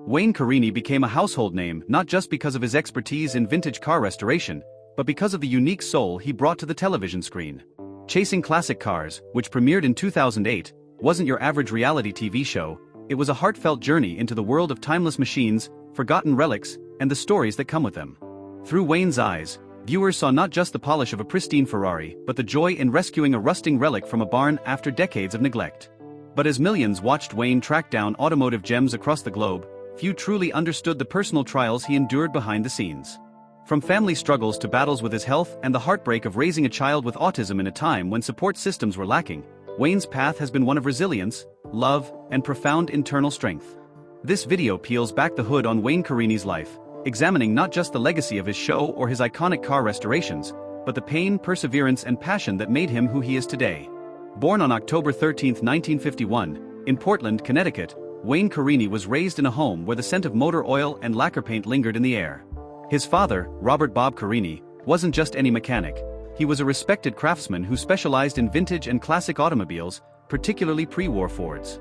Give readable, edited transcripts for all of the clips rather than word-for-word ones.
Wayne Carini became a household name not just because of his expertise in vintage car restoration, but because of the unique soul he brought to the television screen. Chasing Classic Cars, which premiered in 2008, wasn't your average reality TV show. It was a heartfelt journey into the world of timeless machines, forgotten relics, and the stories that come with them. Through Wayne's eyes, viewers saw not just the polish of a pristine Ferrari, but the joy in rescuing a rusting relic from a barn after decades of neglect. But as millions watched Wayne track down automotive gems across the globe, few truly understood the personal trials he endured behind the scenes. From family struggles to battles with his health and the heartbreak of raising a child with autism in a time when support systems were lacking, Wayne's path has been one of resilience, love, and profound internal strength. This video peels back the hood on Wayne Carini's life, examining not just the legacy of his show or his iconic car restorations, but the pain, perseverance, and passion that made him who he is today. Born on October 13, 1951, in Portland, Connecticut, Wayne Carini was raised in a home where the scent of motor oil and lacquer paint lingered in the air. His father, Robert Bob Carini, wasn't just any mechanic. He was a respected craftsman who specialized in vintage and classic automobiles, particularly pre-war Fords.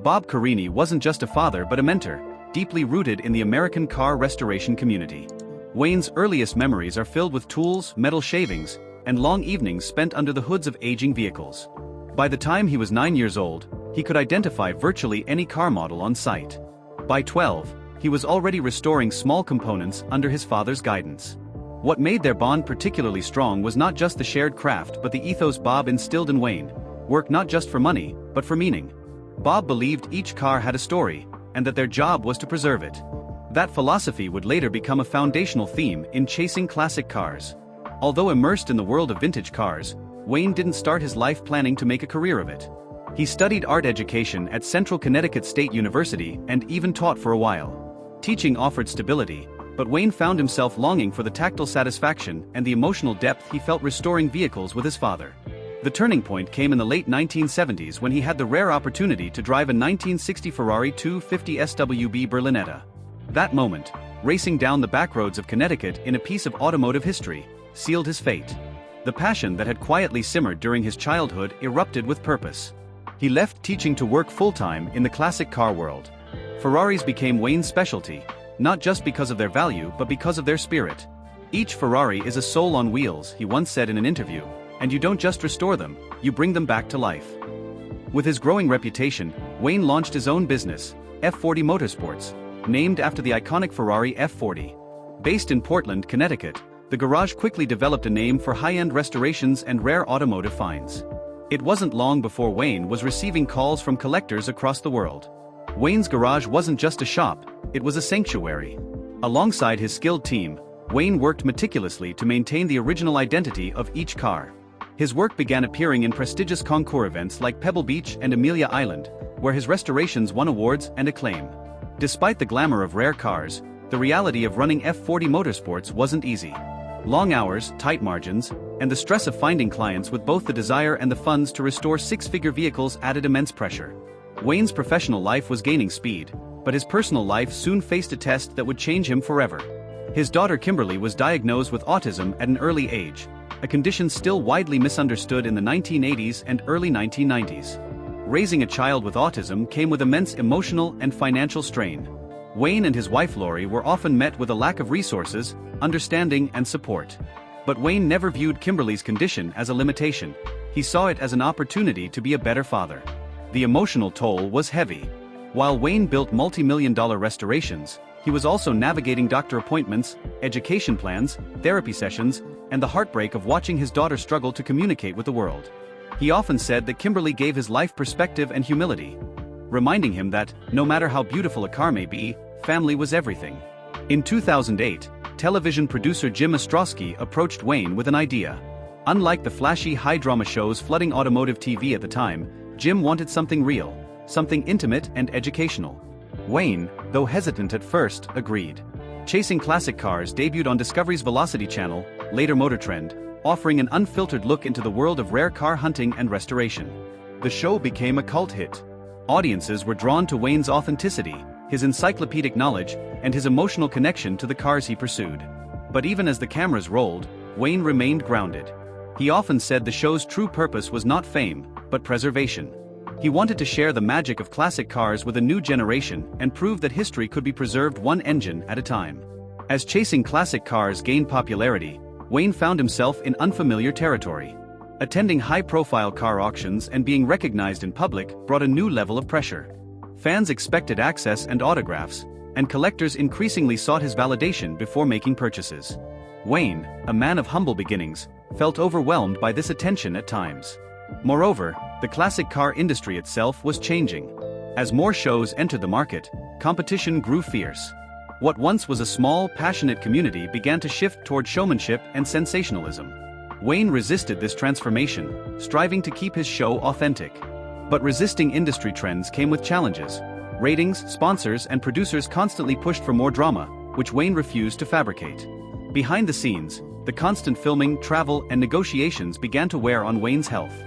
Bob Carini wasn't just a father but a mentor, deeply rooted in the American car restoration community. Wayne's earliest memories are filled with tools, metal shavings, and long evenings spent under the hoods of aging vehicles. By the time he was 9 years old, he could identify virtually any car model on site. By 12, he was already restoring small components under his father's guidance. What made their bond particularly strong was not just the shared craft but the ethos Bob instilled in Wayne: work not just for money, but for meaning. Bob believed each car had a story, and that their job was to preserve it. That philosophy would later become a foundational theme in Chasing Classic Cars. Although immersed in the world of vintage cars, Wayne didn't start his life planning to make a career of it. He studied art education at Central Connecticut State University and even taught for a while. Teaching offered stability, but Wayne found himself longing for the tactile satisfaction and the emotional depth he felt restoring vehicles with his father. The turning point came in the late 1970s when he had the rare opportunity to drive a 1960 Ferrari 250 SWB Berlinetta. That moment, racing down the backroads of Connecticut in a piece of automotive history, sealed his fate. The passion that had quietly simmered during his childhood erupted with purpose. He left teaching to work full-time in the classic car world. Ferraris became Wayne's specialty, not just because of their value but because of their spirit. "Each Ferrari is a soul on wheels," he once said in an interview, "and you don't just restore them, you bring them back to life." With his growing reputation, Wayne launched his own business, F40 Motorsports, named after the iconic Ferrari F40. Based in Portland, Connecticut, the garage quickly developed a name for high-end restorations and rare automotive finds. It wasn't long before Wayne was receiving calls from collectors across the world. Wayne's garage wasn't just a shop, it was a sanctuary. Alongside his skilled team, Wayne worked meticulously to maintain the original identity of each car. His work began appearing in prestigious concours events like Pebble Beach and Amelia Island, where his restorations won awards and acclaim. Despite the glamour of rare cars, the reality of running F40 Motorsports wasn't easy. Long hours, tight margins, and the stress of finding clients with both the desire and the funds to restore six-figure vehicles added immense pressure. Wayne's professional life was gaining speed, but his personal life soon faced a test that would change him forever. His daughter Kimberly was diagnosed with autism at an early age, a condition still widely misunderstood in the 1980s and early 1990s. Raising a child with autism came with immense emotional and financial strain. Wayne and his wife Lori were often met with a lack of resources, understanding, and support. But Wayne never viewed Kimberly's condition as a limitation. He saw it as an opportunity to be a better father. The emotional toll was heavy. While Wayne built multi-million-dollar restorations, he was also navigating doctor appointments, education plans, therapy sessions, and the heartbreak of watching his daughter struggle to communicate with the world. He often said that Kimberly gave his life perspective and humility, reminding him that, no matter how beautiful a car may be, family was everything. In 2008, television producer Jim Ostrowski approached Wayne with an idea. Unlike the flashy high-drama shows flooding automotive TV at the time, Jim wanted something real, something intimate and educational. Wayne, though hesitant at first, agreed. Chasing Classic Cars debuted on Discovery's Velocity channel, later Motor Trend, offering an unfiltered look into the world of rare car hunting and restoration. The show became a cult hit. Audiences were drawn to Wayne's authenticity, his encyclopedic knowledge, and his emotional connection to the cars he pursued. But even as the cameras rolled, Wayne remained grounded. He often said the show's true purpose was not fame, but preservation. He wanted to share the magic of classic cars with a new generation and prove that history could be preserved one engine at a time. As chasing classic cars gained popularity, Wayne found himself in unfamiliar territory. Attending high-profile car auctions and being recognized in public brought a new level of pressure. Fans expected access and autographs, and collectors increasingly sought his validation before making purchases. Wayne, a man of humble beginnings, felt overwhelmed by this attention at times. Moreover, the classic car industry itself was changing. As more shows entered the market, competition grew fierce. What once was a small, passionate community began to shift toward showmanship and sensationalism. Wayne resisted this transformation, striving to keep his show authentic. But resisting industry trends came with challenges. Ratings, sponsors, and producers constantly pushed for more drama, which Wayne refused to fabricate. Behind the scenes, the constant filming, travel, and negotiations began to wear on Wayne's health.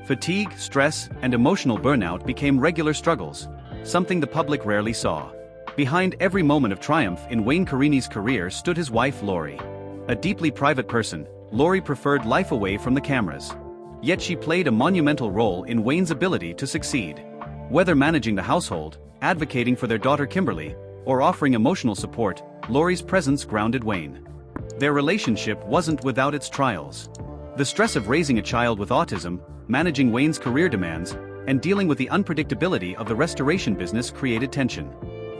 Fatigue, stress, and emotional burnout became regular struggles, something the public rarely saw. Behind every moment of triumph in Wayne Carini's career stood his wife Lori. A deeply private person, Lori preferred life away from the cameras. Yet she played a monumental role in Wayne's ability to succeed. Whether managing the household, advocating for their daughter Kimberly, or offering emotional support, Lori's presence grounded Wayne. Their relationship wasn't without its trials. The stress of raising a child with autism, managing Wayne's career demands, and dealing with the unpredictability of the restoration business created tension.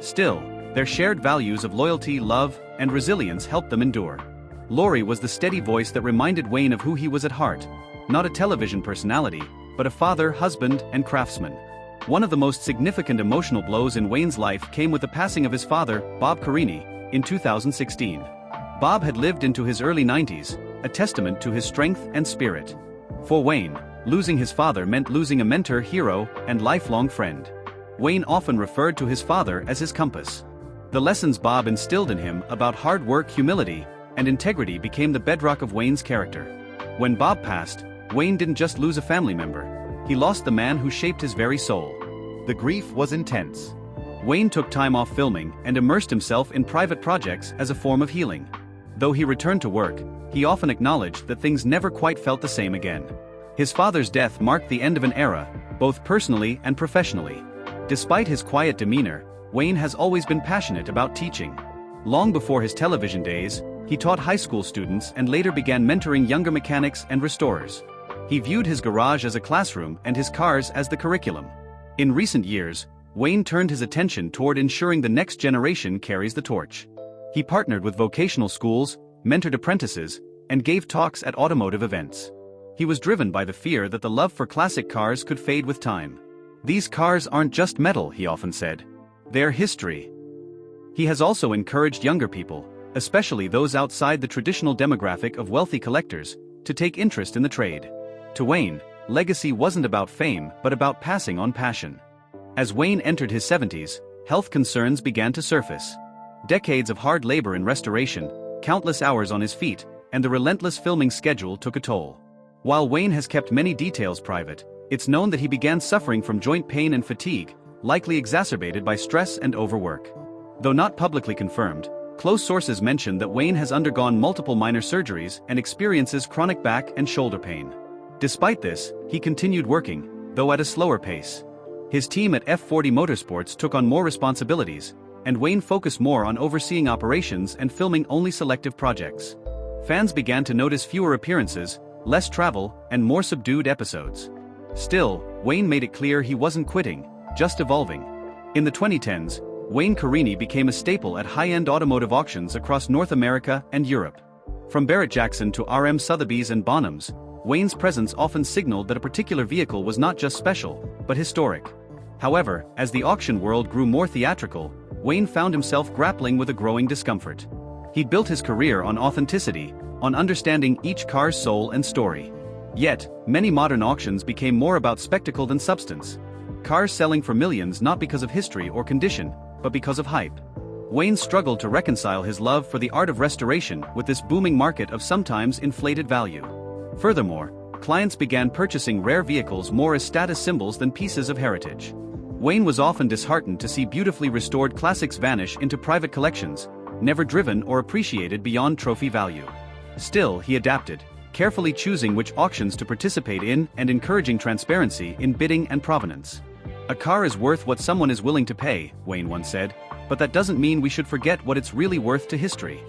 Still, their shared values of loyalty, love, and resilience helped them endure. Lori was the steady voice that reminded Wayne of who he was at heart, not a television personality, but a father, husband, and craftsman. One of the most significant emotional blows in Wayne's life came with the passing of his father, Bob Carini, in 2016. Bob had lived into his early 90s, a testament to his strength and spirit. For Wayne, losing his father meant losing a mentor, hero, and lifelong friend. Wayne often referred to his father as his compass. The lessons Bob instilled in him about hard work, humility, and integrity became the bedrock of Wayne's character. When Bob passed, Wayne didn't just lose a family member, he lost the man who shaped his very soul. The grief was intense. Wayne took time off filming and immersed himself in private projects as a form of healing. Though he returned to work, he often acknowledged that things never quite felt the same again. His father's death marked the end of an era, both personally and professionally. Despite his quiet demeanor, Wayne has always been passionate about teaching. Long before his television days, he taught high school students and later began mentoring younger mechanics and restorers. He viewed his garage as a classroom and his cars as the curriculum. In recent years, Wayne turned his attention toward ensuring the next generation carries the torch. He partnered with vocational schools, mentored apprentices, and gave talks at automotive events. He was driven by the fear that the love for classic cars could fade with time. "These cars aren't just metal," he often said. "They're history." He has also encouraged younger people, especially those outside the traditional demographic of wealthy collectors, to take interest in the trade. To Wayne, legacy wasn't about fame but about passing on passion. As Wayne entered his 70s, health concerns began to surface. Decades of hard labor in restoration, countless hours on his feet, and the relentless filming schedule took a toll. While Wayne has kept many details private, it's known that he began suffering from joint pain and fatigue, likely exacerbated by stress and overwork. Though not publicly confirmed, close sources mention that Wayne has undergone multiple minor surgeries and experiences chronic back and shoulder pain. Despite this, he continued working, though at a slower pace. His team at F40 Motorsports took on more responsibilities, and Wayne focused more on overseeing operations and filming only selective projects. Fans began to notice fewer appearances, less travel, and more subdued episodes. Still, Wayne made it clear he wasn't quitting, just evolving. In the 2010s, Wayne Carini became a staple at high-end automotive auctions across North America and Europe. From Barrett-Jackson to RM Sotheby's and Bonhams, Wayne's presence often signaled that a particular vehicle was not just special, but historic. However, as the auction world grew more theatrical, Wayne found himself grappling with a growing discomfort. He'd built his career on authenticity, on understanding each car's soul and story. Yet, many modern auctions became more about spectacle than substance. Cars selling for millions not because of history or condition, but because of hype. Wayne struggled to reconcile his love for the art of restoration with this booming market of sometimes inflated value. Furthermore, clients began purchasing rare vehicles more as status symbols than pieces of heritage. Wayne was often disheartened to see beautifully restored classics vanish into private collections, never driven or appreciated beyond trophy value. Still, he adapted, carefully choosing which auctions to participate in and encouraging transparency in bidding and provenance. "A car is worth what someone is willing to pay," Wayne once said, "but that doesn't mean we should forget what it's really worth to history."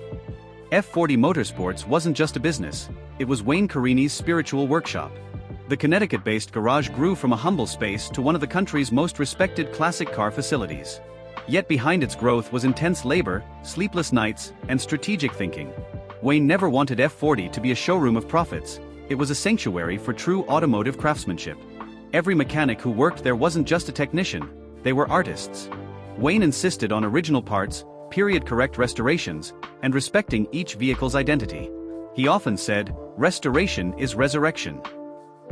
F40 Motorsports wasn't just a business, it was Wayne Carini's spiritual workshop. The Connecticut-based garage grew from a humble space to one of the country's most respected classic car facilities. Yet behind its growth was intense labor, sleepless nights, and strategic thinking. Wayne never wanted F40 to be a showroom of profits, it was a sanctuary for true automotive craftsmanship. Every mechanic who worked there wasn't just a technician, they were artists. Wayne insisted on original parts, period-correct restorations, and respecting each vehicle's identity. He often said, "Restoration is resurrection."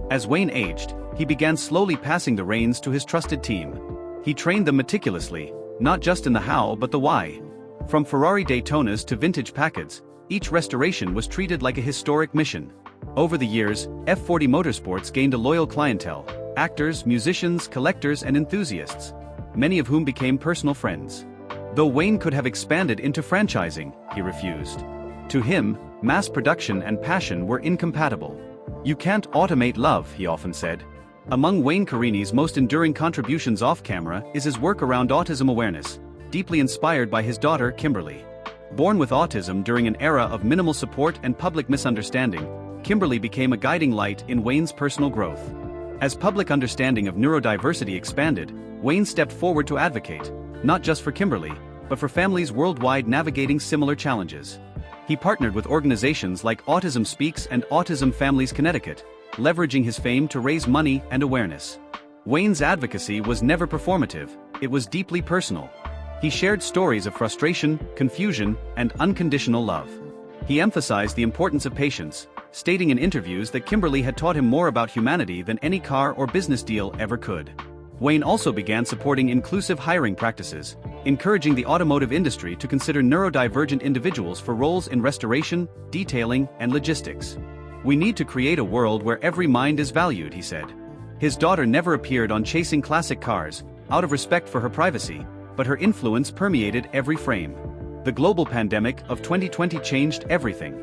As Wayne aged, he began slowly passing the reins to his trusted team. He trained them meticulously, not just in the how but the why. From Ferrari Daytonas to vintage Packards, each restoration was treated like a historic mission. Over the years, F40 Motorsports gained a loyal clientele: actors, musicians, collectors, and enthusiasts, many of whom became personal friends. Though Wayne could have expanded into franchising, he refused. To him, mass production and passion were incompatible. "You can't automate love," he often said. Among Wayne Carini's most enduring contributions off-camera is his work around autism awareness, deeply inspired by his daughter, Kimberly. Born with autism during an era of minimal support and public misunderstanding, Kimberly became a guiding light in Wayne's personal growth. As public understanding of neurodiversity expanded, Wayne stepped forward to advocate, not just for Kimberly, but for families worldwide navigating similar challenges. He partnered with organizations like Autism Speaks and Autism Families Connecticut, leveraging his fame to raise money and awareness. Wayne's advocacy was never performative, it was deeply personal. He shared stories of frustration, confusion, and unconditional love. He emphasized the importance of patience, stating in interviews that Kimberly had taught him more about humanity than any car or business deal ever could. Wayne also began supporting inclusive hiring practices, encouraging the automotive industry to consider neurodivergent individuals for roles in restoration, detailing, and logistics. "We need to create a world where every mind is valued," he said. His daughter never appeared on Chasing Classic Cars, out of respect for her privacy, but her influence permeated every frame. The global pandemic of 2020 changed everything.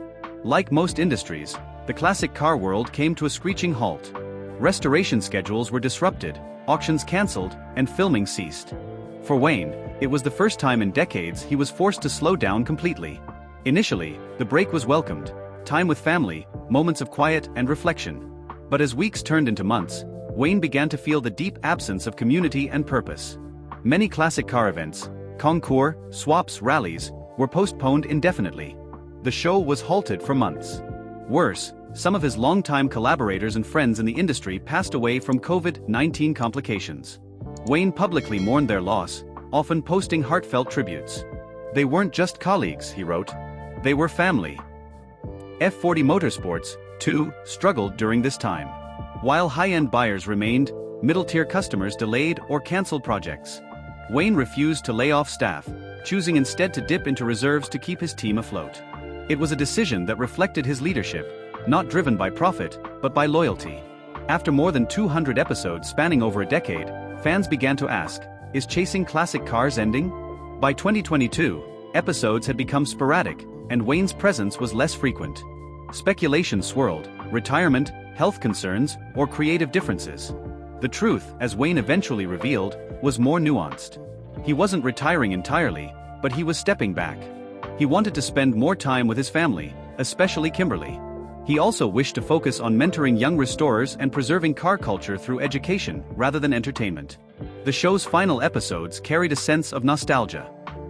Like most industries, the classic car world came to a screeching halt. Restoration schedules were disrupted, auctions cancelled, and filming ceased. For Wayne, it was the first time in decades he was forced to slow down completely. Initially, the break was welcomed, time with family, moments of quiet and reflection. But as weeks turned into months, Wayne began to feel the deep absence of community and purpose. Many classic car events, concours, swaps, rallies, were postponed indefinitely. The show was halted for months. Worse, some of his longtime collaborators and friends in the industry passed away from COVID-19 complications. Wayne publicly mourned their loss, often posting heartfelt tributes. "They weren't just colleagues," he wrote. "They were family." F40 Motorsports, too, struggled during this time. While high-end buyers remained, middle-tier customers delayed or canceled projects. Wayne refused to lay off staff, choosing instead to dip into reserves to keep his team afloat. It was a decision that reflected his leadership, not driven by profit, but by loyalty. After more than 200 episodes spanning over a decade, fans began to ask, is Chasing Classic Cars ending? By 2022, episodes had become sporadic, and Wayne's presence was less frequent. Speculation swirled: retirement, health concerns, or creative differences. The truth, as Wayne eventually revealed, was more nuanced. He wasn't retiring entirely, but he was stepping back. He wanted to spend more time with his family, especially Kimberly. He also wished to focus on mentoring young restorers and preserving car culture through education rather than entertainment. The show's final episodes carried a sense of nostalgia.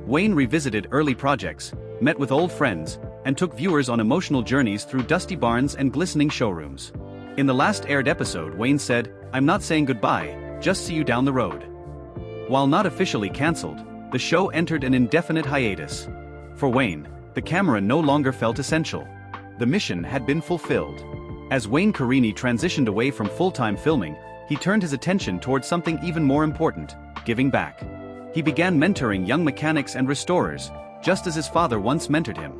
Wayne revisited early projects, met with old friends, and took viewers on emotional journeys through dusty barns and glistening showrooms. In the last aired episode, Wayne said, "I'm not saying goodbye, just see you down the road." While not officially cancelled, the show entered an indefinite hiatus. For Wayne, the camera no longer felt essential. The mission had been fulfilled. As Wayne Carini transitioned away from full-time filming, he turned his attention towards something even more important: giving back. He began mentoring young mechanics and restorers, just as his father once mentored him.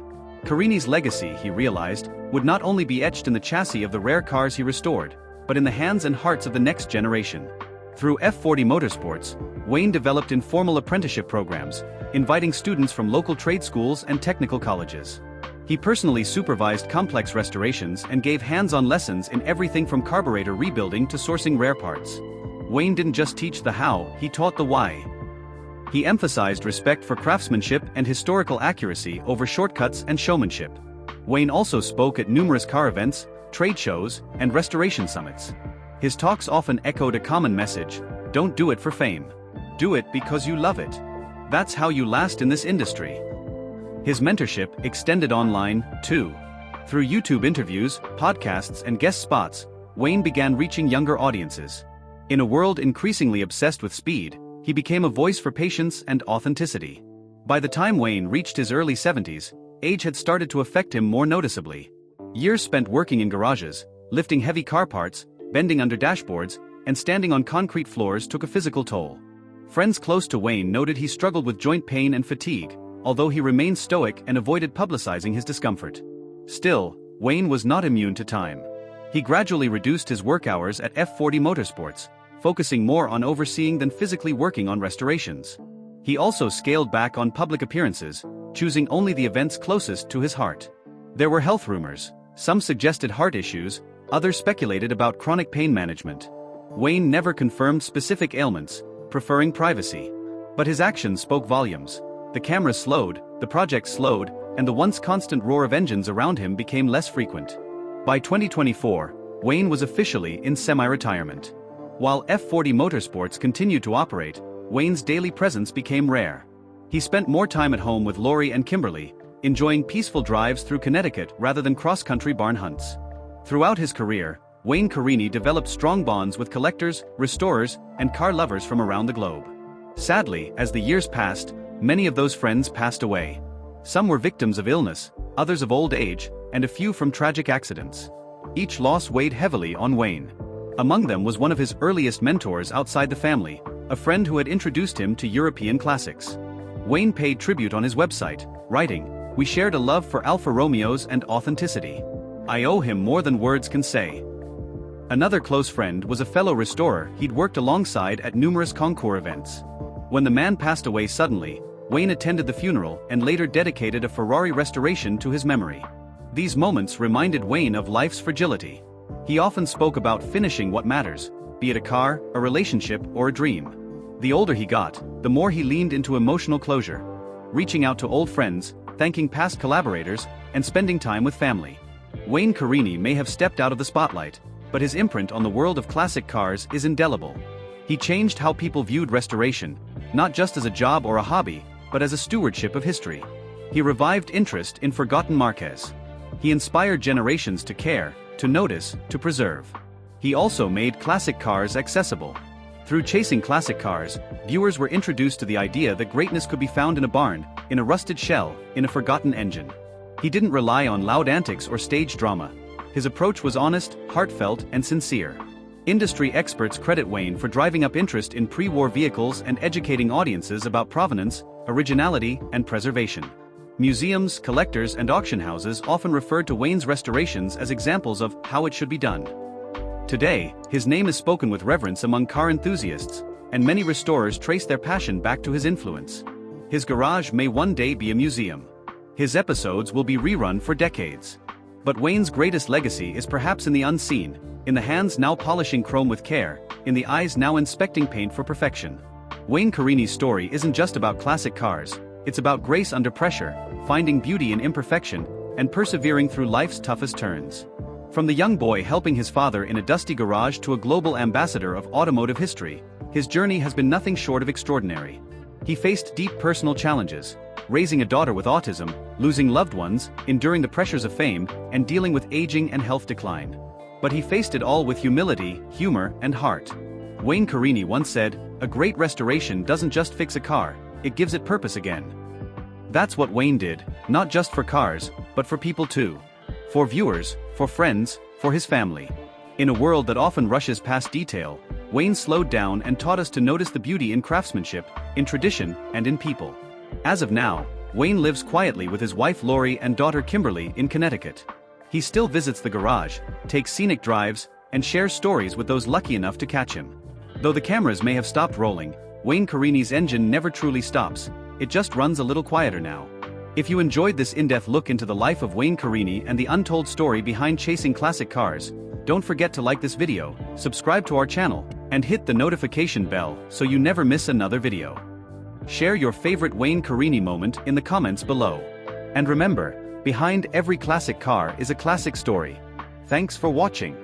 Carini's legacy, he realized, would not only be etched in the chassis of the rare cars he restored, but in the hands and hearts of the next generation. Through F40 Motorsports, Wayne developed informal apprenticeship programs, inviting students from local trade schools and technical colleges. He He personally supervised complex restorations and gave hands-on lessons in everything from carburetor rebuilding to sourcing rare parts. Wayne didn't just teach the how, he taught the why. He emphasized respect for craftsmanship and historical accuracy over shortcuts and showmanship. Wayne also spoke at numerous car events, trade shows, and restoration summits. His talks often echoed a common message: don't do it for fame. Do it because you love it. That's how you last in this industry. His mentorship extended online, too. Through YouTube interviews, podcasts, and guest spots, Wayne began reaching younger audiences. In a world increasingly obsessed with speed, he became a voice for patience and authenticity. By the time Wayne reached his early 70s, age had started to affect him more noticeably. Years spent working in garages, lifting heavy car parts, bending under dashboards, and standing on concrete floors took a physical toll. Friends close to Wayne noted he struggled with joint pain and fatigue, although he remained stoic and avoided publicizing his discomfort. Still, Wayne was not immune to time. He gradually reduced his work hours at F40 Motorsports, focusing more on overseeing than physically working on restorations. He also scaled back on public appearances, choosing only the events closest to his heart. There were health rumors. Some suggested heart issues, others speculated about chronic pain management. Wayne never confirmed specific ailments, preferring privacy. But his actions spoke volumes. The cameras slowed, the projects slowed, and the once constant roar of engines around him became less frequent. By 2024, Wayne was officially in semi-retirement. While F40 Motorsports continued to operate, Wayne's daily presence became rare. He spent more time at home with Lori and Kimberly, enjoying peaceful drives through Connecticut rather than cross-country barn hunts. Throughout his career, Wayne Carini developed strong bonds with collectors, restorers, and car lovers from around the globe. Sadly, as the years passed, many of those friends passed away. Some were victims of illness, others of old age, and a few from tragic accidents. Each loss weighed heavily on Wayne. Among them was one of his earliest mentors outside the family, a friend who had introduced him to European classics. Wayne paid tribute on his website, writing, "We shared a love for Alfa Romeos and authenticity. I owe him more than words can say." Another close friend was a fellow restorer he'd worked alongside at numerous concours events. When the man passed away suddenly, Wayne attended the funeral and later dedicated a Ferrari restoration to his memory. These moments reminded Wayne of life's fragility. He often spoke about finishing what matters, be it a car, a relationship, or a dream. The older he got, the more he leaned into emotional closure, reaching out to old friends, thanking past collaborators, and spending time with family. Wayne Carini may have stepped out of the spotlight, but his imprint on the world of classic cars is indelible. He changed how people viewed restoration, not just as a job or a hobby, but as a stewardship of history. He revived interest in forgotten marques. He inspired generations to care, to notice, to preserve. He also made classic cars accessible. Through Chasing Classic Cars, viewers were introduced to the idea that greatness could be found in a barn, in a rusted shell, in a forgotten engine. He didn't rely on loud antics or stage drama. His approach was honest, heartfelt, and sincere. Industry experts credit Wayne for driving up interest in pre-war vehicles and educating audiences about provenance, originality, and preservation. Museums, collectors, and auction houses often referred to Wayne's restorations as examples of how it should be done. Today, his name is spoken with reverence among car enthusiasts, and many restorers trace their passion back to his influence. His garage may one day be a museum. His episodes will be rerun for decades. But Wayne's greatest legacy is perhaps in the unseen, in the hands now polishing chrome with care, in the eyes now inspecting paint for perfection. Wayne Carini's story isn't just about classic cars, it's about grace under pressure, finding beauty in imperfection, and persevering through life's toughest turns. From the young boy helping his father in a dusty garage to a global ambassador of automotive history, his journey has been nothing short of extraordinary. He faced deep personal challenges, raising a daughter with autism, losing loved ones, enduring the pressures of fame, and dealing with aging and health decline. But he faced it all with humility, humor, and heart. Wayne Carini once said, "A great restoration doesn't just fix a car, it gives it purpose again." That's what Wayne did, not just for cars, but for people too. For viewers, for friends, for his family. In a world that often rushes past detail, Wayne slowed down and taught us to notice the beauty in craftsmanship, in tradition, and in people. As of now, Wayne lives quietly with his wife Lori and daughter Kimberly in Connecticut. He still visits the garage, takes scenic drives, and shares stories with those lucky enough to catch him. Though the cameras may have stopped rolling, Wayne Carini's engine never truly stops, it just runs a little quieter now. If you enjoyed this in-depth look into the life of Wayne Carini and the untold story behind chasing classic cars, don't forget to like this video, subscribe to our channel, and hit the notification bell so you never miss another video. Share your favorite Wayne Carini moment in the comments below. And remember, behind every classic car is a classic story. Thanks for watching.